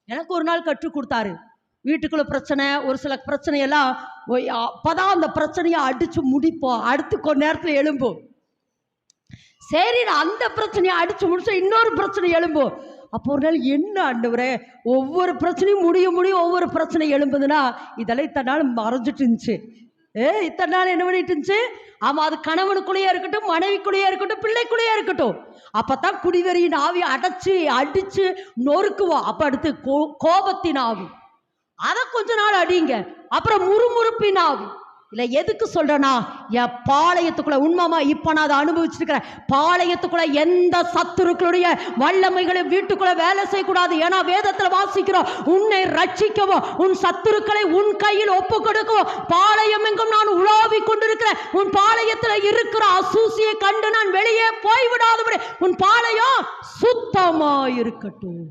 எனக்கு ஒரு நாள் கற்றுக் கொடுத்தாரு. வீட்டுக்குள்ள பிரச்சனை, ஒரு சில பிரச்சனையெல்லாம் அப்பதான் அந்த பிரச்சனையை அடிச்சு முடிப்போம், அடுத்து கொஞ்ச நேரத்தில் எழும்பும். சரி, அந்த பிரச்சனையை அடிச்சு முடிச்சா இன்னொரு பிரச்சனை எழும்பும். அப்போ ஒரு நாள், என்ன ஆண்டவரே, ஒவ்வொரு பிரச்சனையும் முடியும் ஒவ்வொரு பிரச்சனை எழும்புதுன்னா இதெல்லாம் இத்தனை நாள் மறைஞ்சிட்டு இருந்துச்சு. இத்தனை நாள் என்ன பண்ணிட்டு இருந்துச்சு? ஆமா, அது கணவனுக்குள்ளேயே இருக்கட்டும், மனைவிக்குள்ளேயே இருக்கட்டும், பிள்ளைக்குள்ளேயே இருக்கட்டும். அப்பதான் குடிவெறியின் ஆவி அடிச்சு நொறுக்குவோம். அப்ப அடுத்து கோபத்தின் ஆவி, அதை கொஞ்ச நாள் அடிங்க. அப்புறம் முறுமுறுப்பின் ஆவி. இல்ல எதுக்கு சொல்றேன்னா, என் பாளையத்துக்குள்ள உண்மைமா இப்ப நான் அதை அனுபவிச்சிருக்கிறேன். பாளையத்துக்குள்ள எந்த சத்துருக்களுடைய வல்லமைகளும் வீட்டுக்குள்ள வேலை செய்யக்கூடாது. ஏன்னா வேதத்துல வாசிக்கிறோம், உன்னை ரட்சிக்கவும் உன் சத்துருக்களை உன் கையில் ஒப்பு கொடுக்கவும் பாளையம் எங்கும் நான் உலாவி கொண்டிருக்கிறேன். உன் பாளையத்துல இருக்கிற அசூசியை கண்டு நான் வெளியே போய்விடாதபடி உன் பாளையம் சுத்தமா இருக்கட்டும்.